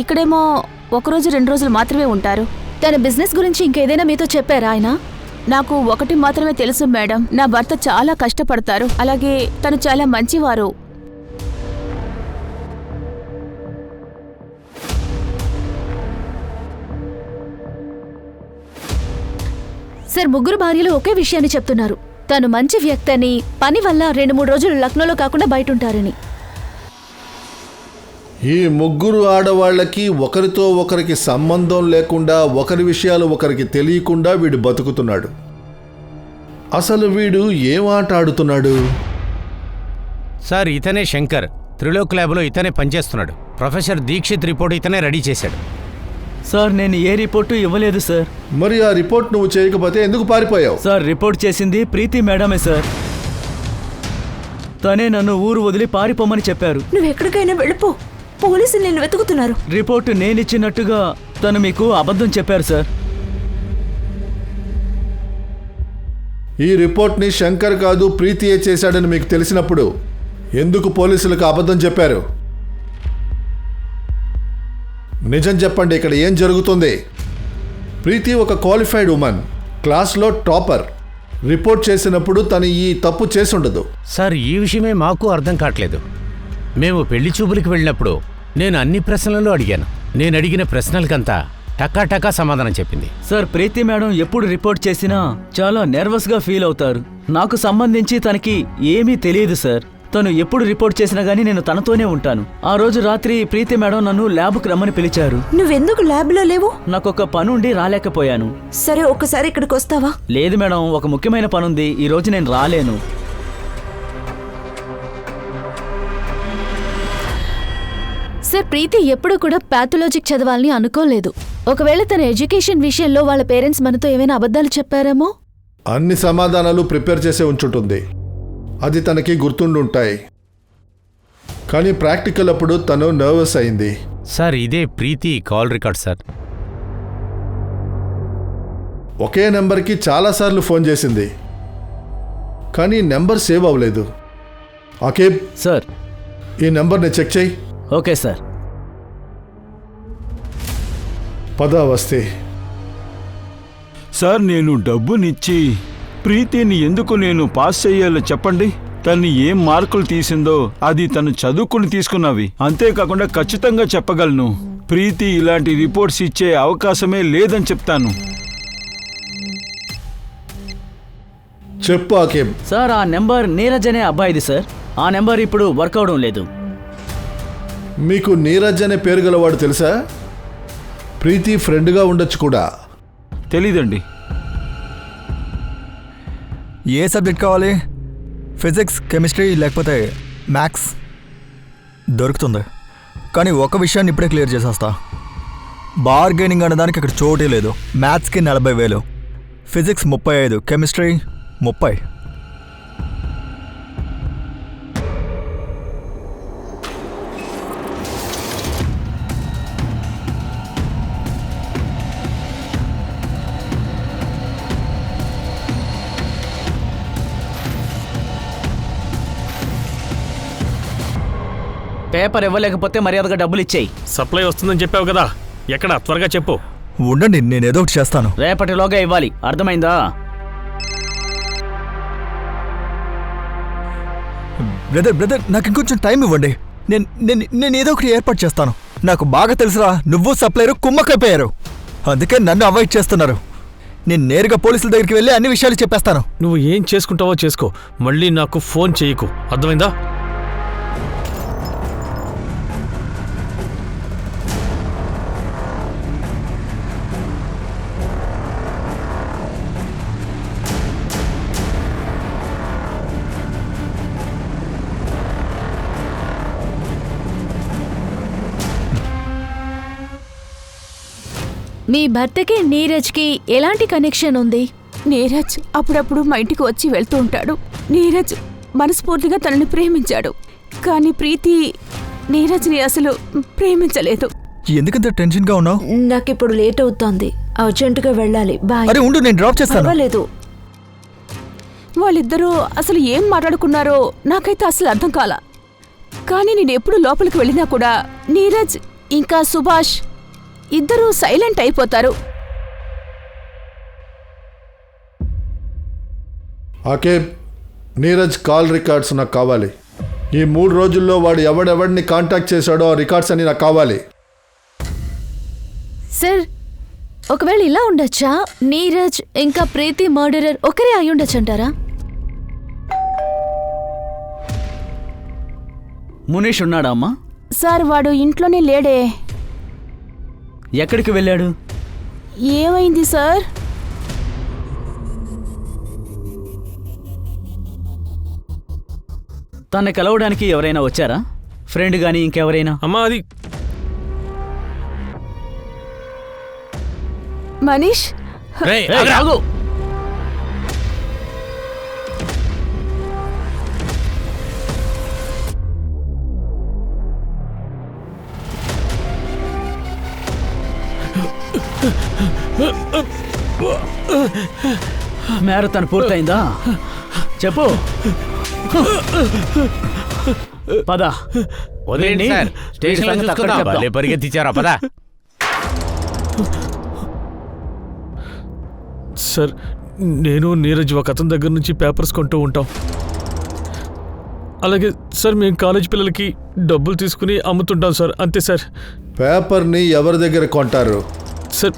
ఇక్కడేమో 1 రోజు 2 రోజులు మాత్రమే ఉంటారు. తన బిజినెస్ గురించి ఇంకేదైనా మీతో చెప్పారా ఆయన? నాకు ఒకటి మాత్రమే తెలుసు మేడం. నా భర్త చాలా కష్టపడతారు. అలాగే తను చాలా మంచివారు. సార్ ముగ్గురు భార్యలు ఒకే విషయాన్ని చెప్తున్నారు. తను మంచి వ్యక్తి అని, పని వల్ల 2-3 రోజులు లక్నోలో కాకుండా బయట ఉంటారని. ఈ ముగ్గురు ఆడవాళ్ళకి ఒకరితో ఒకరికి సంబంధం లేకుండా, ఒకరి విషయాలు ఒకరికి తెలియకుండా వీడు బతుకుతున్నాడు. అసలు వీడు ఏం ఆట ఆడుతున్నాడు? సార్ ఇతనే శంకర్. త్రిలోక్ ల్యాబ్లో ఇతనే పనిచేస్తున్నాడు. ప్రొఫెసర్ దీక్షిత్ రిపోర్ట్ ఇతనే రెడీ చేశాడు. సార్ నేను ఏ రిపోర్టు ఇవ్వలేదు సార్. మరి ఆ రిపోర్ట్ నువ్వు చేయకపోతే ఎందుకు పారిపోయావు? సార్ రిపోర్ట్ చేసింది ప్రీతి మేడమే సార్. తనే నన్ను ఊరు వదిలి పారిపోమని చెప్పారు. నువ్వు ఎక్కడికైనా వెళ్ళిపో, పోలీసులు నిన్ను వెతుకుతున్నారు. రిపోర్టు నేనిచ్చినట్టుగా తను మీకు అబద్ధం చెప్పారు సార్. ఈ రిపోర్ట్ని శంకర్ కాదు ప్రీతియే చేశాడని మీకు తెలిసినప్పుడు ఎందుకు పోలీసులకు అబద్ధం చెప్పారు? నిజం చెప్పండి, ఇక్కడ ఏం జరుగుతుంది? ప్రీతి ఒక క్వాలిఫైడ్ ఉమెన్, క్లాస్లో టాపర్. రిపోర్ట్ చేసినప్పుడు తను ఈ తప్పు చేసి ఉండదు. సార్ ఈ విషయమే మాకు అర్థం కావట్లేదు. మేము పెళ్లి చూపులకు వెళ్ళినప్పుడు నేను అన్ని ప్రశ్నలలో అడిగాను. నేను అడిగిన ప్రశ్నలకంతా టకా సమాధానం చెప్పింది. సార్ ప్రీతి మేడం ఎప్పుడు రిపోర్ట్ చేసినా చాలా నర్వస్గా ఫీల్ అవుతారు. నాకు సంబంధించి తనకి ఏమీ తెలియదు సార్. తను ఎప్పుడు రిపోర్ట్ చేసినా గానీ నేను తనతోనే ఉంటాను. ఆ రోజు రాత్రి ప్రీతి మేడం నన్ను ల్యాబ్కి రమ్మని పిలిచారు. నువ్వెందుకు ల్యాబ్లో లేవు? నాకొక పనుండి రాలేకపోయాను. సరే ఒక్కసారి ఇక్కడికి వస్తావా? లేదు మేడం, ఒక ముఖ్యమైన పనుంది, ఈ రోజు నేను రాలేను. సార్ ప్రీతి ఎప్పుడూ కూడా ప్యాథలాజిక్ చదవాలని అనుకోలేదు. ఒకవేళ తన ఎడ్యుకేషన్ విషయంలో వాళ్ళ పేరెంట్స్ మనతో ఏమైనా అబద్ధాలు చెప్పారేమో. అన్ని సమాధానాలు ప్రిపేర్ చేసే ఉంచుంటుంది, అది తనకి గుర్తుండుంటాయి. కానీ ప్రాక్టికల్ అప్పుడు తను నర్వస్ అయింది. సార్ ఇదే ప్రీతి కాల్ రికార్డ్ సార్. ఒకే నెంబర్కి చాలాసార్లు ఫోన్ చేసింది, కానీ నెంబర్ సేవ్ అవ్వలేదు. ఆకేబ్ సార్ ఈ నెంబర్ని చెక్ చేయి. Okay sir. పద వస్తే. సార్ నేను డబ్బునిచ్చి ప్రీతిని ఎందుకు నేను పాస్ చెయ్యాలో చెప్పండి. తను ఏం మార్కులు తీసిందో అది తను చదువుకుని తీసుకున్నవి. అంతేకాకుండా ఖచ్చితంగా చెప్పగలను, ప్రీతి ఇలాంటి రిపోర్ట్స్ ఇచ్చే అవకాశమే లేదని చెప్తాను. చెప్పు ఆకేబ్. సార్ ఆ నెంబర్ నీరజ్ అనే అబ్బాయిది సార్. ఆ నెంబర్ ఇప్పుడు వర్క్ అవడం లేదు. మీకు నీరజ్ అనే పేరు గలవాడు తెలుసా? ప్రీతి ఫ్రెండ్గా ఉండొచ్చు కూడా. తెలీదండి. ఏ సబ్జెక్ట్ కావాలి? ఫిజిక్స్, కెమిస్ట్రీ లేకపోతే మ్యాథ్స్? దొరుకుతుంది, కానీ ఒక విషయాన్ని ఇప్పుడే క్లియర్ చేసేస్తా. బార్గెనింగ్ అనేదానికి అక్కడ చోటే లేదు. మ్యాథ్స్కి 40,000, ఫిజిక్స్ 35, కెమిస్ట్రీ 30. పేపర్ ఇవ్వలేకపోతే మర్యాదగా డబ్బులు ఇచ్చేయి. సప్లై వస్తుందని చెప్పావు కదా, ఎక్కడ? త్వరగా చెప్పు. ఉండండి, నేను ఏదో ఒకటి చేస్తాను. రేపటిలోగా ఇవ్వాలి, అర్థమైందా? బ్రదర్ నాకు ఇంకొంచెం టైం ఇవ్వండి. నేను ఏదో ఒకటి ఏర్పాటు చేస్తాను. నాకు బాగా తెలుసురా, నువ్వు సప్లైరు కుమ్మకైపోయారు, అందుకే నన్ను అవాయిడ్ చేస్తున్నారు. నేను నేరుగా పోలీసుల దగ్గరికి వెళ్ళి అన్ని విషయాలు చెప్పేస్తాను. నువ్వు ఏం చేసుకుంటావో చేసుకో, మళ్ళీ నాకు ఫోన్ చేయకు, అర్థమైందా? మీ భర్తకి నీరజ్కి ఎలాంటి కనెక్షన్ ఉంది? నీరజ్ అప్పుడప్పుడు మా ఇంటికి వచ్చి వెళ్తూ ఉంటాడు. నీరజ్ మనస్ఫూర్తిగా తనని ప్రేమించాడు, కానీ ప్రీతి నీరజ్ని అసలు ప్రేమించలేదు. ఎందుకంత టెన్షన్గా ఉన్నావు? నాకిప్పుడు లేట్ అవుతోంది, అర్జెంటుగా వెళ్ళాలి. బాయ్. అరే ఉండు, నేను డ్రాప్ చేస్తాను. పర్వాలేదు. వాళ్ళిద్దరూ అసలు ఏం మాట్లాడుకున్నారో నాకైతే అసలు అర్థం కాల. కానీ నేను ఎప్పుడు లోపలికి వెళ్ళినా కూడా నీరజ్ ఇంకా సుభాష్ ఇద్దరూ సైలెంట్ అయిపోతారు. ఆకేబ్, నీరజ్ కాల్ రికార్డ్స్ నాకు కావాలి. ఈ 3 రోజుల్లో వాడు ఎవడెవడిని కాంటాక్ట్ చేశాడో ఆ రికార్డ్స్ అన్ని నాకు కావాలి. సార్ ఒకవేళ ఇలా ఉండొచ్చా, నీరజ్ ఇంకా ప్రీతి మర్డరర్ ఒకరే అయి ఉండొచ్చంటారా? మునీష్ ఉన్నాడా అమ్మా? సార్ వాడు ఇంట్లోనే లేడే. ఎక్కడికి వెళ్ళాడు? ఏమైంది సార్? తన్ని కలవడానికి ఎవరైనా వచ్చారా? ఫ్రెండ్ గాని ఇంకెవరైనా? అమ్మా అది మనీష్ రేయ్, ఏయ్, ఆగ్రా. ఆగు! మ్యారథాన్ పూర్తయిందా? చెప్పు. పద. వదిలేండి సార్, స్టేషన్లో సంగతి అక్కడ చూసుకుందాం. చెప్దాం. భలే పరిగెత్తించారా, పదా. సార్, నేను నీరజ్ ఒక అతని దగ్గర నుంచి పేపర్స్ కొంటూ ఉంటాం. అలాగే సార్, మేము కాలేజ్ పిల్లలకి డబ్బులు తీసుకుని అమ్ముతుంటాం సార్, అంతే సార్. పేపర్ని ఎవరి దగ్గర కొంటారు? సార్,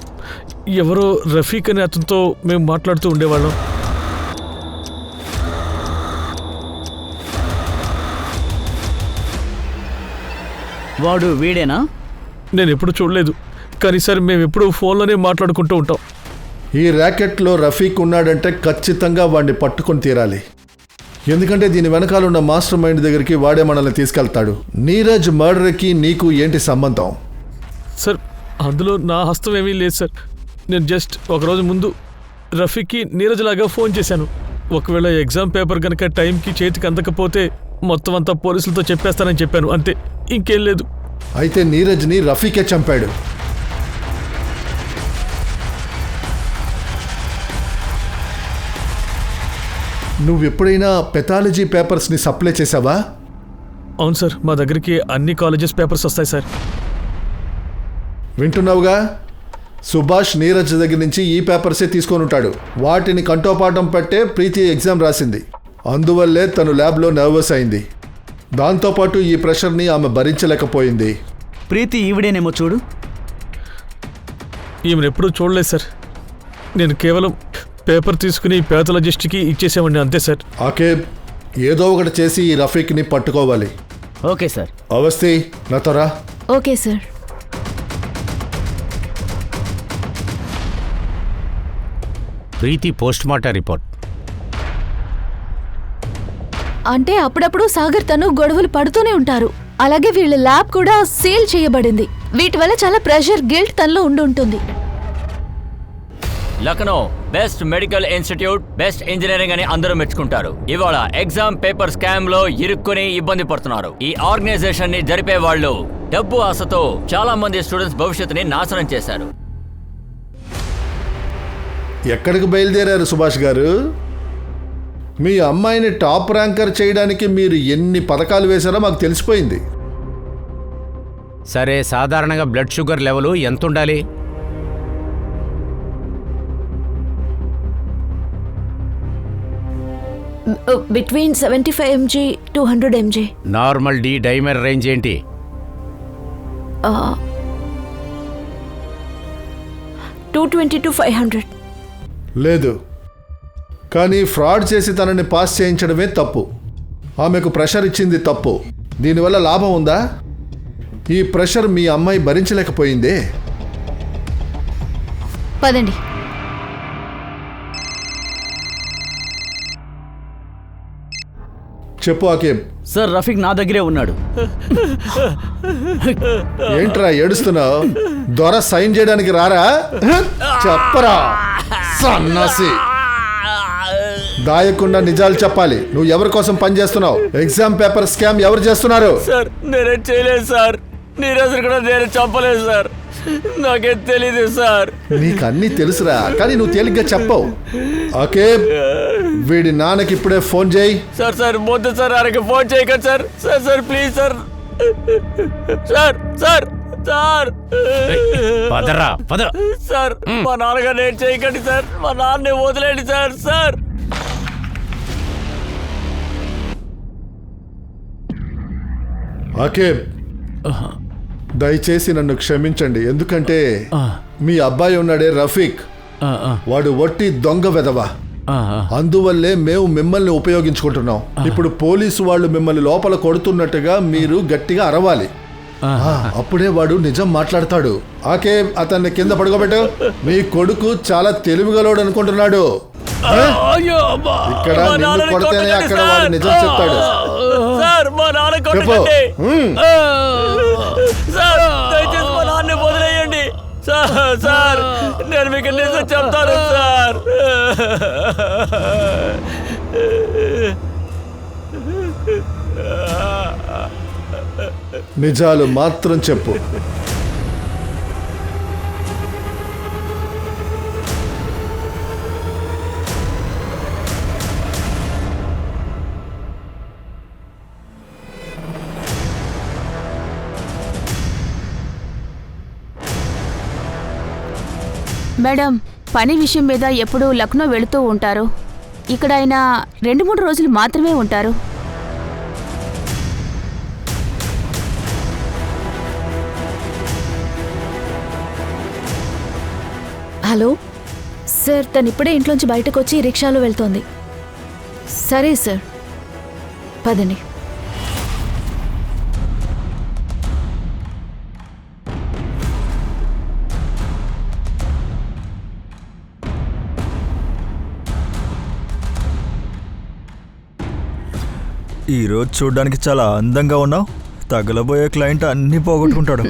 ఎవరో రఫీక్ అనే అతనితో మేము మాట్లాడుతూ ఉండేవాళ్ళం. వాడు వీడేనా? నేను ఎప్పుడు చూడలేదు, కానీ సార్ మేము ఎప్పుడు ఫోన్లోనే మాట్లాడుకుంటూ ఉంటాం. ఈ ర్యాకెట్లో రఫీక్ ఉన్నాడంటే ఖచ్చితంగా వాడిని పట్టుకొని తీరాలి. ఎందుకంటే దీని వెనకాల ఉన్న మాస్టర్ మైండ్ దగ్గరికి వాడే మనల్ని తీసుకెళ్తాడు. నీరజ్ మర్డర్కి నీకు ఏంటి సంబంధం? సార్, అందులో నా హస్తం ఏమీ లేదు సార్. నేను జస్ట్ ఒకరోజు ముందు రఫీక్కి నీరజ్ లాగా ఫోన్ చేశాను. ఒకవేళ ఎగ్జామ్ పేపర్ కనుక టైంకి చేతికి అందకపోతే మొత్తం అంతా పోలీసులతో చెప్పేస్తానని చెప్పాను, అంతే, ఇంకేం లేదు. అయితే నీరజ్ని రఫీకే చంపాడు. నువ్వు ఎప్పుడైనా పెథాలజీ పేపర్స్ని సప్లై చేసావా? అవును సార్, మా దగ్గరికి అన్ని కాలేజెస్ పేపర్స్ వస్తాయి సార్. వింటున్నావుగా? సుభాష్ నీరజ్ దగ్గర నుంచి ఈ పేపర్సే తీసుకొని ఉంటాడు. వాటిని కంఠోపాఠం పట్టే ప్రీతి ఎగ్జామ్ రాసింది. అందువల్లే తను ల్యాబ్లో నర్వస్ అయింది. దాంతోపాటు ఈ ప్రెషర్ని ఆమె భరించలేకపోయింది. ప్రీతి ఈవిడేనేమో చూడు. ఈమెను ఎప్పుడూ చూడలేదు సార్. నేను కేవలం పేపర్ తీసుకుని ప్యాథాలజిస్ట్కి ఇచ్చేసామండి, అంతే సార్. ఆకే, ఏదో ఒకటి చేసి ఈ రఫీక్ని పట్టుకోవాలి. Okay sir. అవస్థి, నాతో రా. Okay sir. Preeti post mortem report. అంటే అప్పుడప్పుడు సాగర్ తను గొడవలు పడుతూనే ఉంటారు. అలాగే వీళ్ళ ల్యాబ్ కూడా సీల్ చేయబడింది. వీటి వల్ల చాలా ప్రెషర్, గిల్ట్ తనలో ఉంటుంది. Lucknow best medical institute, best engineering అని అందరూ మెచ్చుకుంటారు. ఇవాళ ఎగ్జామ్ పేపర్ స్కామ్ లో ఇరుక్కుని ఇబ్బంది పడుతున్నారు. ఈ ఆర్గనైజేషన్ ని జరిపే వాళ్ళు డబ్బు ఆశతో చాలా మంది స్టూడెంట్స్ భవిష్యత్తుని నాశనం చేశారు. ఎక్కడికి బయలుదేరారు సుభాష్ గారు? మీ అమ్మాయిని టాప్ ర్యాంకర్ చేయడానికి మీరు ఎన్ని పథకాలు వేశారో మాకు తెలిసిపోయింది. సరే, సాధారణంగా బ్లడ్ షుగర్ లెవెల్ ఎంత ఉండాలి? Between 75 mg to 100 mg. Normal D dimer range ఏంటి? 220 to 500. లేదు, కానీ ఫ్రాడ్ చేసి తనని పాస్ చేయించడమే తప్పు. ఆమెకు ప్రెషర్ ఇచ్చింది తప్పు. దీనివల్ల లాభం ఉందా? ఈ ప్రెషర్ మీ అమ్మాయి భరించలేకపోయిందే. పదండి. చెప్పు ఆకేబ్. సార్, రఫీక్ నా దగ్గరే ఉన్నాడు. ఏంట్రా ఏడుస్తున్నావు? దొర సైన్ చేయడానికి రారా? చెప్పరా సన్నాసి. దాయకుండా నిజాలు చెప్పాలి. నువ్వు ఎవరి కోసం పని చేస్తున్నావు? ఎగ్జామ్ పేపర్ స్కామ్ ఎవరు చేస్తున్నారు? సార్, నేనే చేయలేదు సార్. నీరజ్ కూడా నేను చంపలేదు సార్. నాకేం తెలీదు సార్. నీకు అన్నీ తెలుసురా, కానీ నువ్వు తేలిగ్గా చెప్పవు. ఓకే, వీడి నాన్నకి ఇప్పుడే ఫోన్ చేయి. సార్ సార్ వద్దు సార్, ఆయనకి ఫోన్ చేయకండి sir. Sir sir please sir. Sir sir sir పదరా, పద. సార్, మా నాన్నగారు నేను చేయకండి సార్. మా నాన్నే వదిలేండి సార్. సార్ ఓకే, దయచేసి నన్ను క్షమించండి. ఎందుకంటే మీ అబ్బాయి ఉన్నాడే రఫీక్, వాడు వట్టి దొంగ వెధవ. అందువల్లే మేము మిమ్మల్ని ఉపయోగించుకుంటున్నాం. ఇప్పుడు పోలీసు వాళ్ళు మిమ్మల్ని లోపల కొడుతున్నట్టుగా మీరు గట్టిగా అరవాలి. అప్పుడే వాడు నిజం మాట్లాడతాడు. ఆకే అతన్ని కింద పడుకోబెట్టు. మీ కొడుకు చాలా తెలివిగలోడు అనుకుంటున్నాడు. ఇక్కడ నిన్ను కొడితేనే అక్కడ వాడు నిజం చెప్తాడు. చెప్పు. వదిలేయండి సార్, నేను మీకు నిజం చెప్తాను సార్. నిజాలు మాత్రం చెప్పు. మేడం, పని విషయం మీద ఎప్పుడూ లక్నో వెళుతూ ఉంటారు. ఇక్కడ ఆయన 2-3 రోజులు మాత్రమే ఉంటారు. హలో సార్, తను ఇప్పుడే ఇంట్లోంచి బయటకు వచ్చి రిక్షాలో వెళ్తోంది. సరే సార్, పదండి. ఈరోజు చూడడానికి చాలా అందంగా ఉన్నావు. తగలబోయే క్లయింట్ అన్నీ పోగొట్టుకుంటాడు.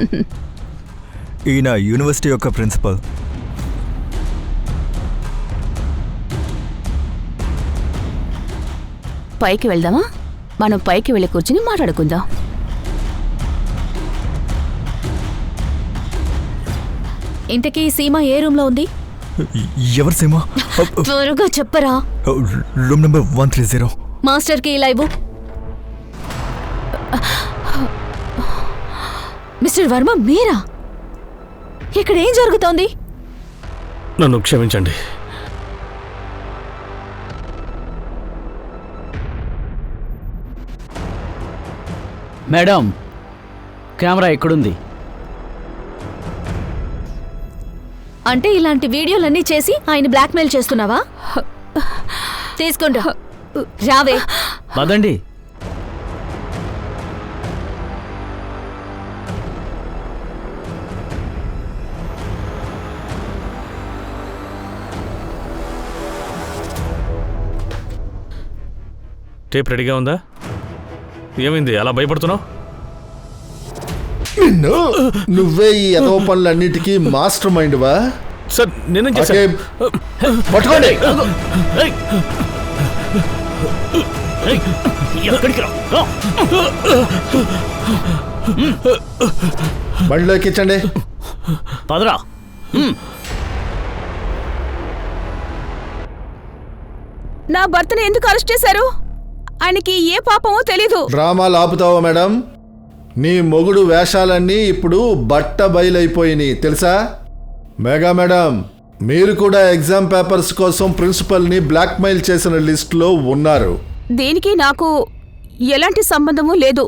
ఈయన యూనివర్సిటీ యొక్క ప్రిన్సిపల్. పైకి వెళ్దామా? మనం పైకి వెళ్ళి కూర్చుని మాట్లాడుకుందాం. ఇంతకీ సీమ ఏ రూమ్ లో ఉంది? ఎవరు సీమ? త్వరగా చెప్పరా. Room number 130. మాస్టర్ కి ఇలా ఇవ్వు. మిస్టర్ వర్మ, మీరా? ఇక్కడ ఏం జరుగుతోంది? నన్ను క్షమించండి. మేడం, కెమెరా ఎక్కడుంది? అంటే ఇలాంటి వీడియోలన్నీ చేసి ఆయన బ్లాక్మెయిల్ చేస్తున్నావా? తీసుకుంటా, రావే. పదండి. టేప్ రెడీగా ఉందా? ఏమైంది అలా భయపడుతున్నావు? నువ్వే ఈ ఎదవ పనులన్నిటికీ మాస్టర్ మైండ్ వా? సార్ నేనేం చేశాను? పట్టుకోండి. బండిలోకి ఇచ్చండి. పదరా. నా భర్తను ఎందుకు అరెస్ట్ చేశారు? ఆయనకి ఏ పాపమో తెలీదు. డ్రామాలు ఆపుతావా మేడం? నీ మొగుడు వేషాలన్నీ ఇప్పుడు బట్ట బయలైపోయినాయి తెలుసా? మెగా మేడం, మీరు కూడా ఎగ్జామ్ పేపర్స్ కోసం ప్రిన్సిపల్ని బ్లాక్మెయిల్ చేసిన లిస్టులో ఉన్నారు. దీనికి నాకు ఎలాంటి సంబంధము లేదు.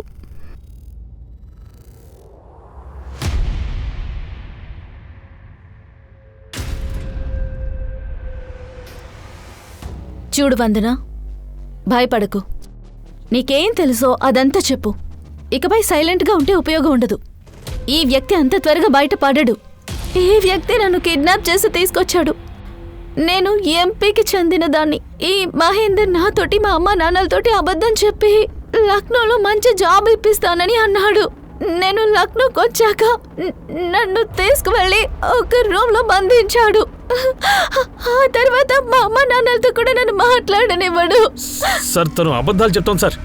చూడు వందన, భయపడకు. నీకేం తెలుసో అదంతా చెప్పు. ఇకపై సైలెంట్గా ఉంటే ఉపయోగం ఉండదు. ఈ వ్యక్తి అంత త్వరగా బయటపడడు. ఈ వ్యక్తి నన్ను కిడ్నాప్ చేసి తీసుకొచ్చాడు. నేను ఎంపీకి చెందిన దాన్ని. ఈ మహేందర్ నాతోటి మా అమ్మ నాన్నలతోటి అబద్ధం చెప్పి లక్నోలో మంచి జాబ్ ఇప్పిస్తానని అన్నాడు. నేను లక్నోకి వచ్చాక నన్ను తీసుకువెళ్ళి ఒక రూమ్ లో బంధించాడు. ఆ తర్వాత మా అమ్మ నాన్నలతో కూడా నన్ను మాట్లాడనివ్వడు. సార్ తను అబద్ధాలు చెప్తాను సార్.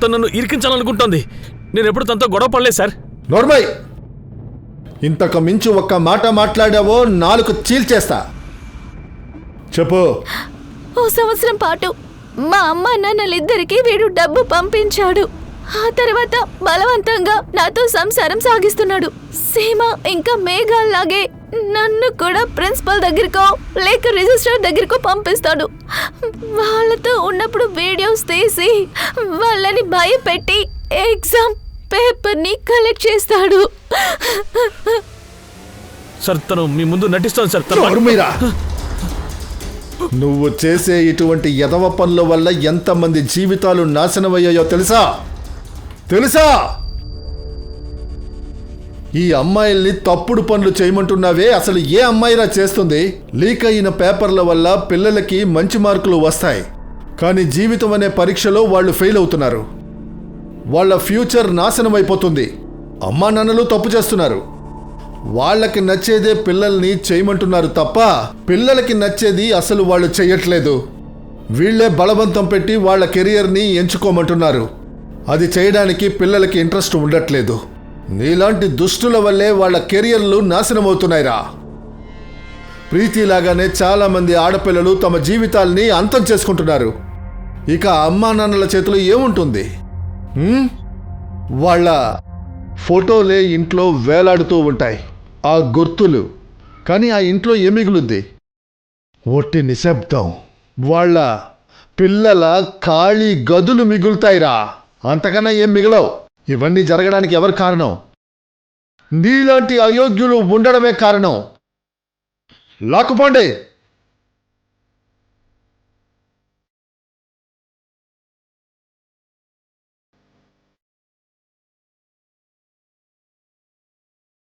తను నన్ను ఇరికించాలనుకుంటోంది. నేను ఎప్పుడు తనతో గొడవ పడలేదు సార్. నోర్మై, ఇంతకు మించి ఒక్క మాట మాట్లాడావో నాలుగు చీల్చేస్తా. చెప్పు. 1 సంవత్సరం పాటు మా అమ్మ నాన్నలిద్దరికీ వీడు డబ్బు పంపించాడు. ఆ తర్వాత బలవంతంగా నాతో సంసారం సాగిస్తున్నాడు. సీమ ఇంకా మేఘాల్లాగే నన్ను కూడా ప్రిన్సిపల్ దగ్గరకో లేక రిజిస్ట్రార్ దగ్గరకో పంపిస్తాడు. వాళ్ళతో ఉన్నప్పుడు వీడియోస్ తీసి వాళ్ళని భయపెట్టి ఎగ్జామ్ పేపర్ని కలెక్ట్ చేస్తాడు. సార్ తను మీ ముందు నటిస్తాను సార్ తను నోరుమీరా. నువ్వు చేసే ఇటువంటి యదవ పనుల వల్ల ఎంతమంది జీవితాలు నాశనమయ్యాయో తెలుసా? ఈ అమ్మాయిల్ని తప్పుడు పనులు చేయమంటున్నావే, అసలు ఏ అమ్మాయిరా చేస్తుంది? లీక్ అయిన పేపర్ల వల్ల పిల్లలకి మంచి మార్కులు వస్తాయి, కానీ జీవితం అనే పరీక్షలో వాళ్ళు ఫెయిల్ అవుతున్నారు. వాళ్ళ ఫ్యూచర్ నాశనం అయిపోతుంది. అమ్మా నాన్నలు తప్పు చేస్తున్నారు. వాళ్ళకి నచ్చేదే పిల్లల్ని చేయమంటున్నారు తప్ప పిల్లలకి నచ్చేది అసలు వాళ్ళు చెయ్యట్లేదు. వీళ్లే బలవంతం పెట్టి వాళ్ళ కెరియర్ని ఎంచుకోమంటున్నారు. అది చేయడానికి పిల్లలకి ఇంట్రెస్ట్ ఉండట్లేదు. నీలాంటి దుష్టుల వల్లే వాళ్ళ కెరియర్లు నాశనమవుతున్నాయిరా. ప్రీతిలాగానే చాలామంది ఆడపిల్లలు తమ జీవితాల్ని అంతం చేసుకుంటున్నారు. ఇక అమ్మా నాన్నల చేతిలో ఏముంటుంది? వాళ్ళ ఫోటోలే ఇంట్లో వేలాడుతూ ఉంటాయి, ఆ గుర్తులు. కానీ ఆ ఇంట్లో ఏం మిగులుద్ది? ఒట్టి నిశ్శబ్దం. వాళ్ళ పిల్లల ఖాళీ గదులు మిగులుతాయిరా, అంతకన్నా ఏం మిగలవు. ఇవన్నీ జరగడానికి ఎవరు కారణం? నీలాంటి అయోగ్యులు ఉండడమే కారణం. లాక్కుపోండి.